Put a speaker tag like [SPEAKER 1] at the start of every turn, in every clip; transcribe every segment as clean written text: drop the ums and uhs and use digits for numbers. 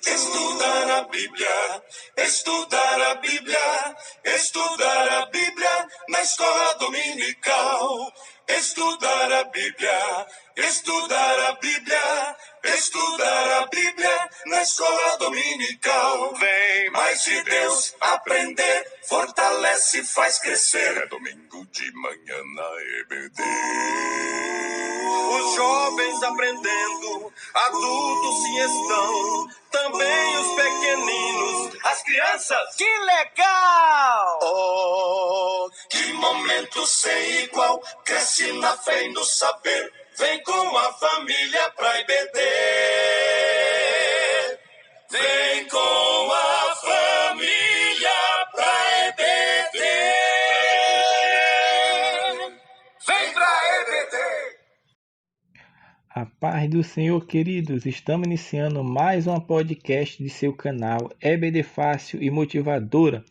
[SPEAKER 1] Estudar a Bíblia, estudar a Bíblia, estudar a Bíblia na escola dominical. Estudar a Bíblia, estudar a Bíblia, estudar a Bíblia na escola dominical. Vem mais de Deus aprender, fortalece e faz crescer. É domingo de manhã na EBD. Os jovens aprendendo, adultos sim estão, também os pequeninos, as crianças.
[SPEAKER 2] Que legal!
[SPEAKER 1] Oh, que momento sem igual, cresce na fé e no saber, vem com a família pra EBD. Vem com a família pra EBD. Vem pra EBD.
[SPEAKER 3] A paz do Senhor, queridos, estamos iniciando mais um podcast de seu canal EBD Fácil e Motivadora.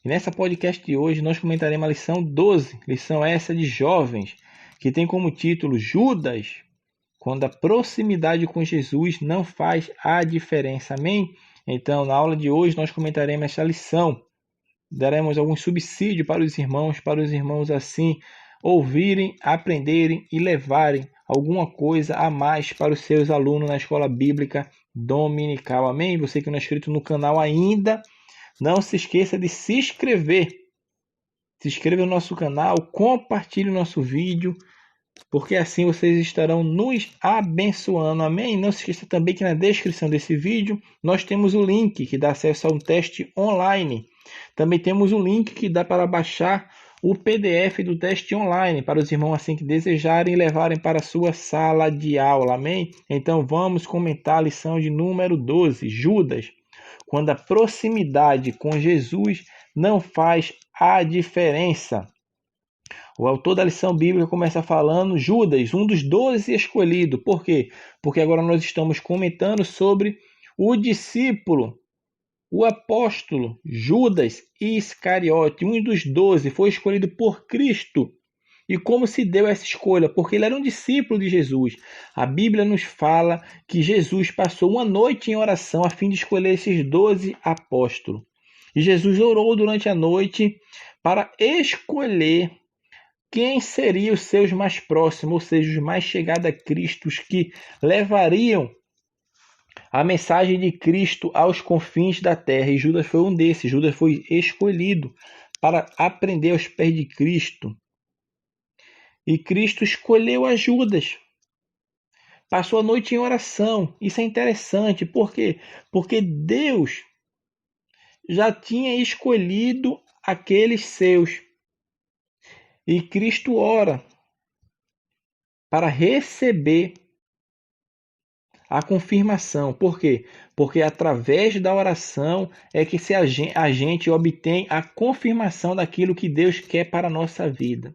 [SPEAKER 3] E nessa podcast de hoje nós comentaremos a lição 12, lição essa de jovens, que tem como título Judas, quando a proximidade com Jesus não faz a diferença. Amém? Então, na aula de hoje nós comentaremos essa lição, daremos algum subsídio para os irmãos assim ouvirem, aprenderem e levarem alguma coisa a mais para os seus alunos na escola bíblica dominical. Amém? Você que não é inscrito no canal ainda, não se esqueça de se inscrever. Se inscreva no nosso canal, compartilhe o nosso vídeo, porque assim vocês estarão nos abençoando. Amém? Não se esqueça também que na descrição desse vídeo nós temos o link que dá acesso a um teste online. Também temos o link que dá para baixar o PDF do teste online para os irmãos assim que desejarem levarem para a sua sala de aula. Amém? Então vamos comentar a lição de número 12, Judas, quando a proximidade com Jesus não faz a diferença. O autor da lição bíblica começa falando Judas, um dos 12 escolhidos. Por quê? Porque agora nós estamos comentando sobre o discípulo, o apóstolo Judas Iscariote, um dos 12, foi escolhido por Cristo. E como se deu essa escolha? Porque ele era um discípulo de Jesus. A Bíblia nos fala que Jesus passou uma noite em oração a fim de escolher esses 12 apóstolos. E Jesus orou durante a noite para escolher quem seriam os seus mais próximos, ou seja, os mais chegados a Cristo, os que levariam a mensagem de Cristo aos confins da terra. E Judas foi um desses. Judas foi escolhido para aprender aos pés de Cristo. E Cristo escolheu a Judas. Passou a noite em oração. Isso é interessante. Por quê? Porque Deus já tinha escolhido aqueles seus. E Cristo ora para receber a confirmação. Por quê? Porque através da oração é que a gente obtém a confirmação daquilo que Deus quer para a nossa vida.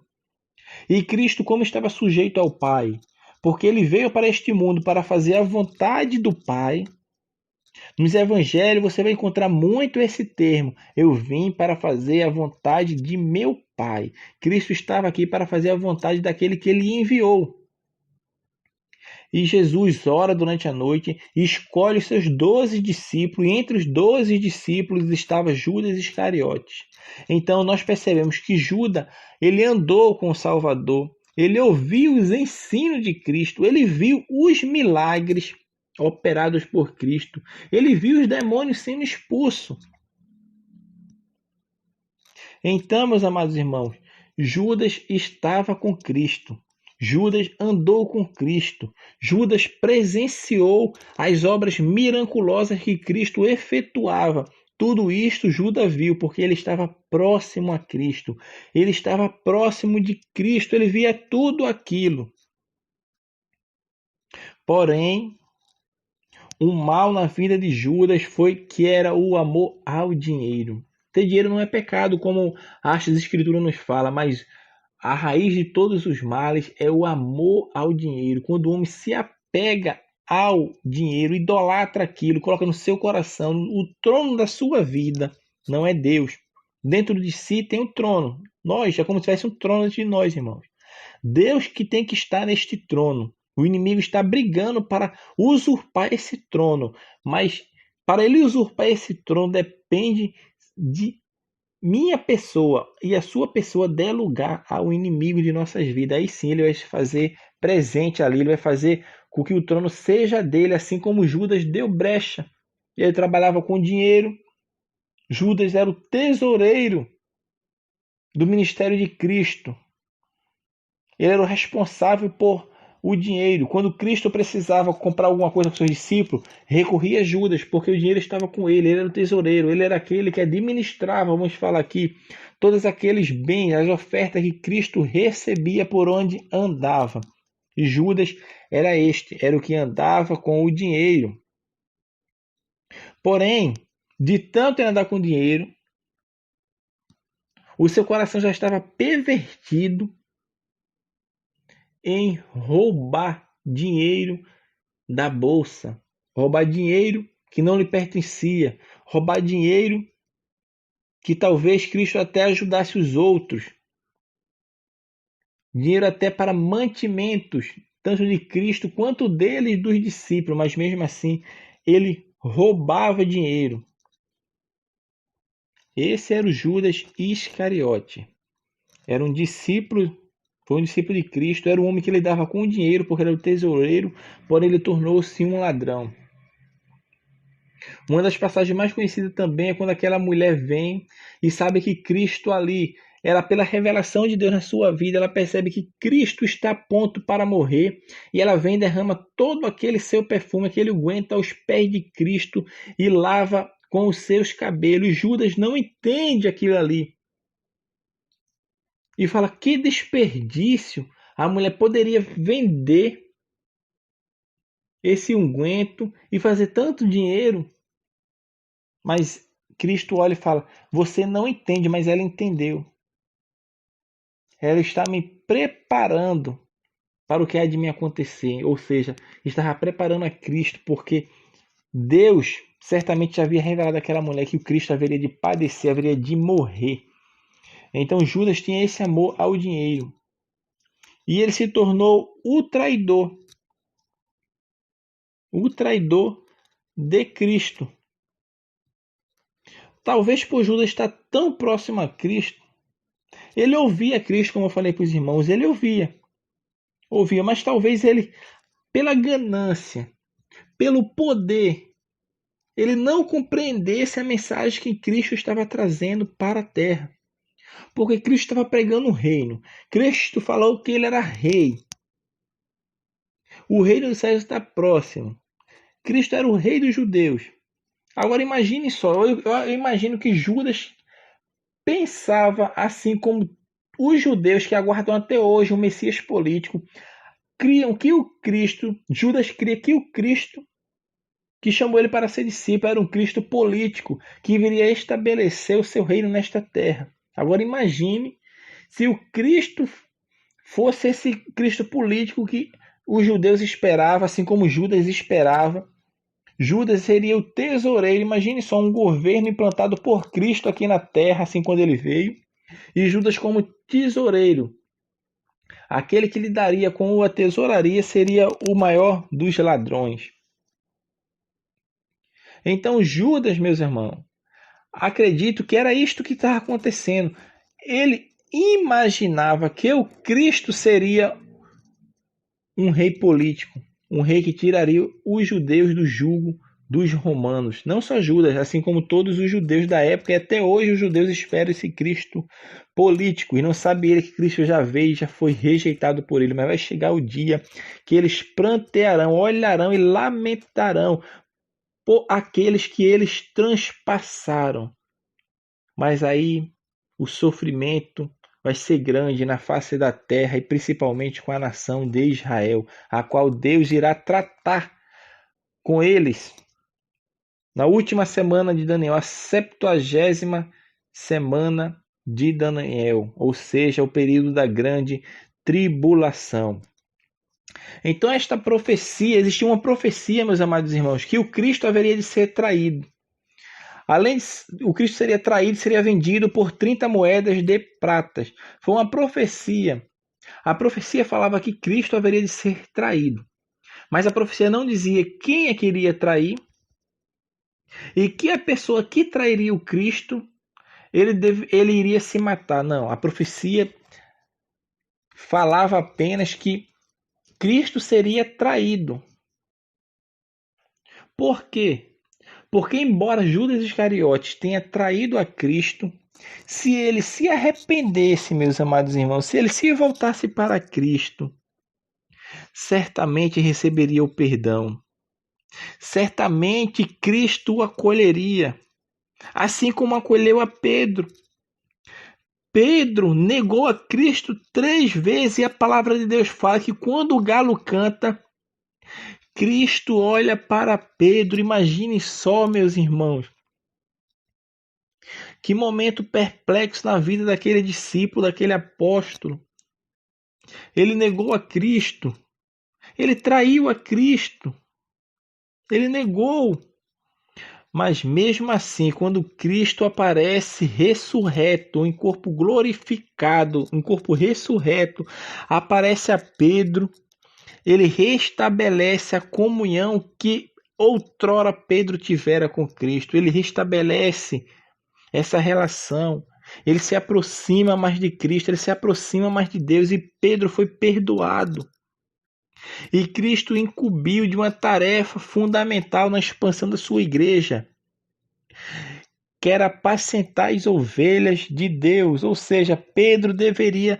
[SPEAKER 3] E Cristo, como estava sujeito ao Pai, porque ele veio para este mundo para fazer a vontade do Pai. Nos evangelhos você vai encontrar muito esse termo. Eu vim para fazer a vontade de meu Pai. Cristo estava aqui para fazer a vontade daquele que ele enviou. E Jesus ora durante a noite e escolhe os seus 12 discípulos. E entre os 12 discípulos estava Judas Iscariote. Então nós percebemos que Judas, ele andou com o Salvador. Ele ouviu os ensinos de Cristo. Ele viu os milagres operados por Cristo. Ele viu os demônios sendo expulsos. Então, meus amados irmãos, Judas estava com Cristo. Judas andou com Cristo. Judas presenciou as obras miraculosas que Cristo efetuava. Tudo isto Judas viu, porque ele estava próximo a Cristo. Ele estava próximo de Cristo. Ele via tudo aquilo. Porém, o mal na vida de Judas foi que era o amor ao dinheiro. Ter dinheiro não é pecado, como as Escrituras nos fala, mas a raiz de todos os males é o amor ao dinheiro. Quando o homem se apega ao dinheiro, idolatra aquilo, coloca no seu coração, o trono da sua vida não é Deus. Dentro de si tem um trono. Nós, é como se tivesse um trono de nós, irmãos. Deus que tem que estar neste trono. O inimigo está brigando para usurpar esse trono, mas para ele usurpar esse trono depende de minha pessoa e a sua pessoa der lugar ao inimigo de nossas vidas. Aí sim ele vai se fazer presente ali, ele vai fazer com que o trono seja dele, assim como Judas deu brecha. Ele trabalhava com dinheiro. Judas era o tesoureiro do ministério de Cristo. Ele era o responsável por o dinheiro. Quando Cristo precisava comprar alguma coisa com seus discípulos, recorria a Judas, porque o dinheiro estava com ele. Ele era o tesoureiro, ele era aquele que administrava, vamos falar aqui, todos aqueles bens, as ofertas que Cristo recebia por onde andava. E Judas era o que andava com o dinheiro. Porém, de tanto ele andar com dinheiro, o seu coração já estava pervertido em roubar dinheiro da bolsa, roubar dinheiro que não lhe pertencia, roubar dinheiro que talvez Cristo até ajudasse os outros, dinheiro até para mantimentos, tanto de Cristo quanto dele e dos discípulos, mas mesmo assim ele roubava dinheiro. Esse era o Judas Iscariote. Era um discípulo, foi um discípulo de Cristo, era um homem que lidava com o dinheiro porque era o tesoureiro, porém ele tornou-se um ladrão. Uma das passagens mais conhecidas também é quando aquela mulher vem e sabe que Cristo ali, ela pela revelação de Deus na sua vida, ela percebe que Cristo está a ponto para morrer e ela vem e derrama todo aquele seu perfume, aquele unguento aos pés de Cristo e lava com os seus cabelos. Judas não entende aquilo ali e fala: que desperdício, a mulher poderia vender esse unguento e fazer tanto dinheiro. Mas Cristo olha e fala: você não entende, mas ela entendeu. Ela está me preparando para o que há de me acontecer. Ou seja, estava preparando a Cristo, porque Deus certamente já havia revelado àquela mulher que o Cristo haveria de padecer, haveria de morrer. Então Judas tinha esse amor ao dinheiro. E ele se tornou o traidor. O traidor de Cristo. Talvez por Judas estar tão próximo a Cristo, ele ouvia Cristo, como eu falei para os irmãos, ele ouvia, mas talvez ele, pela ganância, pelo poder, ele não compreendesse a mensagem que Cristo estava trazendo para a terra. Porque Cristo estava pregando o reino. Cristo falou que ele era rei. O reino dos céus está próximo. Cristo era o rei dos judeus. Agora imagine só, eu imagino que Judas pensava assim como os judeus que aguardam até hoje o Messias político, Judas cria que o Cristo que chamou ele para ser discípulo era um Cristo político, que viria estabelecer o seu reino nesta terra. Agora imagine se o Cristo fosse esse Cristo político que os judeus esperavam, assim como Judas esperava. Judas seria o tesoureiro. Imagine só um governo implantado por Cristo aqui na terra, assim quando ele veio. E Judas como tesoureiro. Aquele que lidaria com a tesouraria seria o maior dos ladrões. Então Judas, meus irmãos, acredito que era isto que estava acontecendo. Ele imaginava que o Cristo seria um rei político, um rei que tiraria os judeus do jugo dos romanos. Não só Judas, assim como todos os judeus da época, e até hoje os judeus esperam esse Cristo político, e não sabe ele que Cristo já veio e já foi rejeitado por ele, mas vai chegar o dia que eles prantearão, olharão e lamentarão por aqueles que eles transpassaram. Mas aí o sofrimento vai ser grande na face da terra e principalmente com a nação de Israel, a qual Deus irá tratar com eles na última semana de Daniel, a 70ª semana de Daniel, ou seja, o período da grande tribulação. Então esta profecia, existia uma profecia, meus amados irmãos, que o Cristo haveria de ser traído. Além de o Cristo seria traído, seria vendido por 30 moedas de pratas. Foi uma profecia A profecia falava que Cristo haveria de ser traído, mas a profecia não dizia quem é que iria trair e que a pessoa que trairia o Cristo, ele iria se matar. Não, a profecia falava apenas que Cristo seria traído. Por quê? Porque embora Judas Iscariotes tenha traído a Cristo, se ele se arrependesse, meus amados irmãos, se ele se voltasse para Cristo, certamente receberia o perdão. Certamente Cristo o acolheria, assim como acolheu a Pedro. Pedro negou a Cristo 3 vezes e a palavra de Deus fala que quando o galo canta, Cristo olha para Pedro. Imagine só, meus irmãos. Que momento perplexo na vida daquele discípulo, daquele apóstolo. Ele negou a Cristo. Ele traiu a Cristo. Ele negou. Mas mesmo assim, quando Cristo aparece ressurreto, em corpo glorificado, em corpo ressurreto, aparece a Pedro, ele restabelece a comunhão que outrora Pedro tivera com Cristo. Ele restabelece essa relação. Ele se aproxima mais de Cristo, ele se aproxima mais de Deus e Pedro foi perdoado. E Cristo o incumbiu de uma tarefa fundamental na expansão da sua igreja, que era apacentar as ovelhas de Deus. Ou seja, Pedro deveria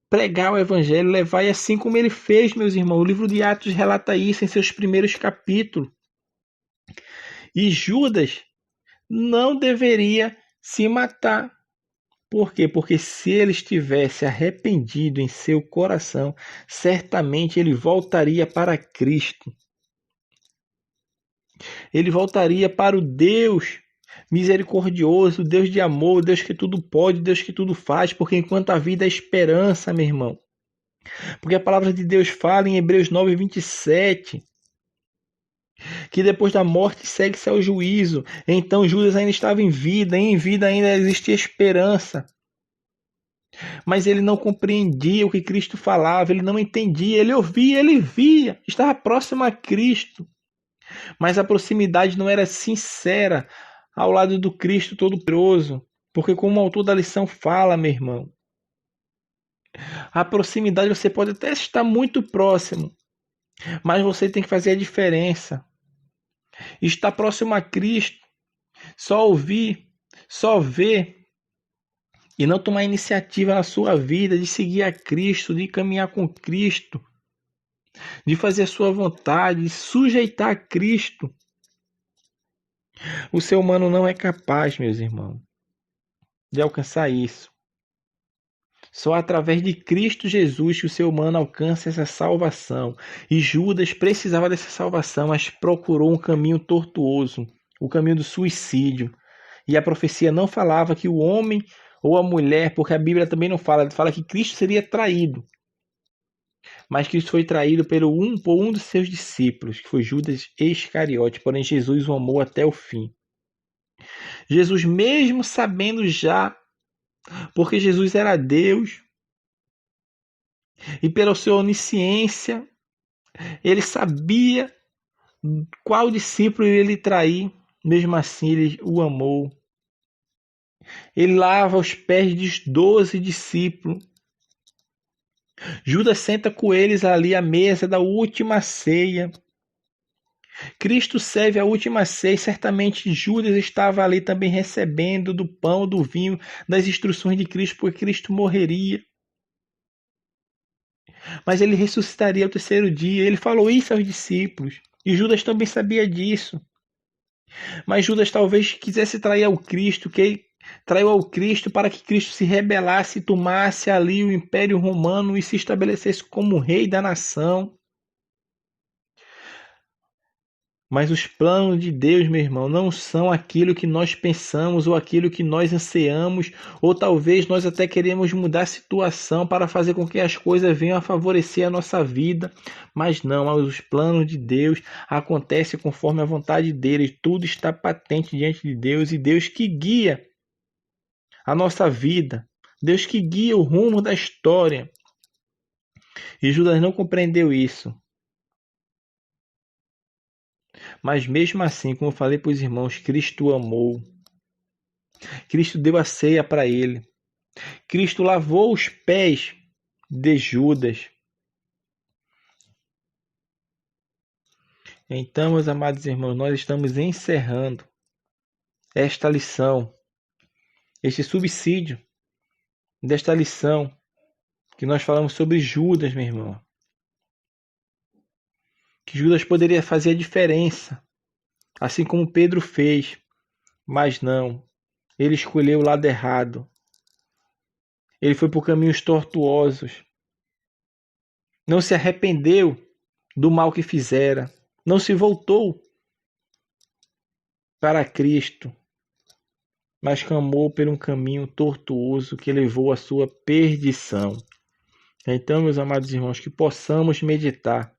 [SPEAKER 3] pregar o evangelho, levar, e assim como ele fez, meus irmãos. O livro de Atos relata isso em seus primeiros capítulos. E Judas não deveria se matar. Por quê? Porque se ele estivesse arrependido em seu coração, certamente ele voltaria para Cristo. Ele voltaria para o Deus misericordioso, Deus de amor, Deus que tudo pode, Deus que tudo faz, porque enquanto a vida é esperança, meu irmão. Porque a palavra de Deus fala em Hebreus 9:27, que depois da morte segue-se ao juízo. Então Judas ainda estava em vida ainda existia esperança. Mas ele não compreendia o que Cristo falava, ele não entendia, ele ouvia, ele via, estava próximo a Cristo. Mas a proximidade não era sincera ao lado do Cristo Todo-Poderoso. Porque como o autor da lição fala, meu irmão, a proximidade você pode até estar muito próximo, mas você tem que fazer a diferença. Estar próximo a Cristo, só ouvir, só ver, e não tomar iniciativa na sua vida de seguir a Cristo, de caminhar com Cristo, de fazer a sua vontade, de sujeitar a Cristo. O ser humano não é capaz, meus irmãos, de alcançar isso. Só através de Cristo Jesus que o ser humano alcança essa salvação. E Judas precisava dessa salvação, mas procurou um caminho tortuoso, o caminho do suicídio. E a profecia não falava que o homem ou a mulher, porque a Bíblia também não fala, fala que Cristo seria traído. Mas Cristo foi traído por um dos seus discípulos, que foi Judas Iscariote, porém Jesus o amou até o fim. Jesus, mesmo sabendo já, porque Jesus era Deus, e pela sua onisciência, ele sabia qual discípulo ele trair, mesmo assim ele o amou. Ele lava os pés dos 12 discípulos. Judas senta com eles ali à mesa da última ceia. Cristo serve a última ceia, certamente Judas estava ali também recebendo do pão, do vinho, das instruções de Cristo, porque Cristo morreria. Mas ele ressuscitaria ao terceiro dia. Ele falou isso aos discípulos. E Judas também sabia disso. Mas Judas talvez quisesse trair ao Cristo, que ele traiu ao Cristo para que Cristo se rebelasse e tomasse ali o Império Romano e se estabelecesse como rei da nação. Mas os planos de Deus, meu irmão, não são aquilo que nós pensamos ou aquilo que nós ansiamos, ou talvez nós até queremos mudar a situação para fazer com que as coisas venham a favorecer a nossa vida, mas não, os planos de Deus acontecem conforme a vontade dele, tudo está patente diante de Deus, e Deus que guia a nossa vida, Deus que guia o rumo da história. E Judas não compreendeu isso. Mas mesmo assim, como eu falei para os irmãos, Cristo o amou. Cristo deu a ceia para ele. Cristo lavou os pés de Judas. Então, meus amados irmãos, nós estamos encerrando esta lição, este subsídio desta lição que nós falamos sobre Judas, meu irmão. Que Judas poderia fazer a diferença, assim como Pedro fez, mas não. Ele escolheu o lado errado. Ele foi por caminhos tortuosos. Não se arrependeu do mal que fizera. Não se voltou para Cristo, mas caminhou por um caminho tortuoso que levou à sua perdição. Então, meus amados irmãos, que possamos meditar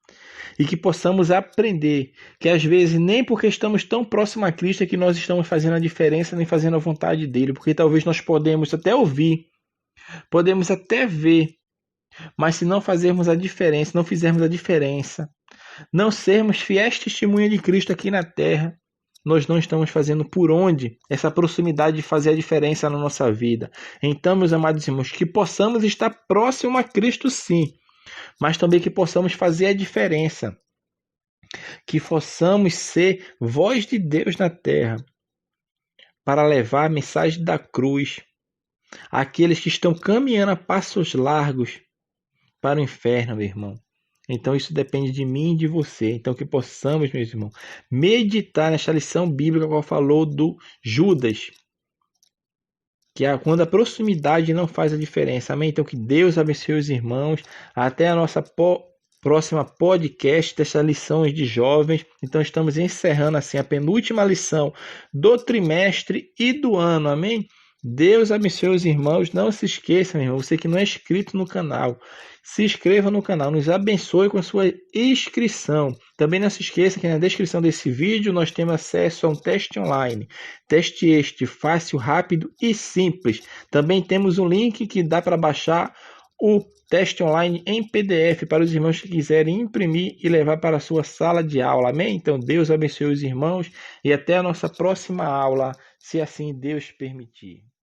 [SPEAKER 3] e que possamos aprender que às vezes nem porque estamos tão próximos a Cristo é que nós estamos fazendo a diferença nem fazendo a vontade dele, porque talvez nós podemos até ouvir, podemos até ver, mas se não fazermos a diferença, não fizermos a diferença, não sermos fiéis testemunha de Cristo aqui na terra, nós não estamos fazendo por onde essa proximidade de fazer a diferença na nossa vida. Então, meus amados irmãos, que possamos estar próximo a Cristo sim, mas também que possamos fazer a diferença. Que possamos ser voz de Deus na terra para levar a mensagem da cruz àqueles que estão caminhando a passos largos para o inferno, meu irmão. Então isso depende de mim e de você. Então que possamos, meus irmãos, meditar nesta lição bíblica que falou do Judas, que é quando a proximidade não faz a diferença. Amém? Então que Deus abençoe os irmãos. Até a nossa próxima podcast dessas lições de jovens. Então estamos encerrando assim a penúltima lição do trimestre e do ano. Amém? Deus abençoe os irmãos. Não se esqueça, meu irmão, você que não é inscrito no canal, se inscreva no canal, nos abençoe com a sua inscrição. Também não se esqueça que na descrição desse vídeo nós temos acesso a um teste online. Teste este fácil, rápido e simples. Também temos um link que dá para baixar o teste online em PDF para os irmãos que quiserem imprimir e levar para a sua sala de aula. Amém? Então Deus abençoe os irmãos e até a nossa próxima aula, se assim Deus permitir.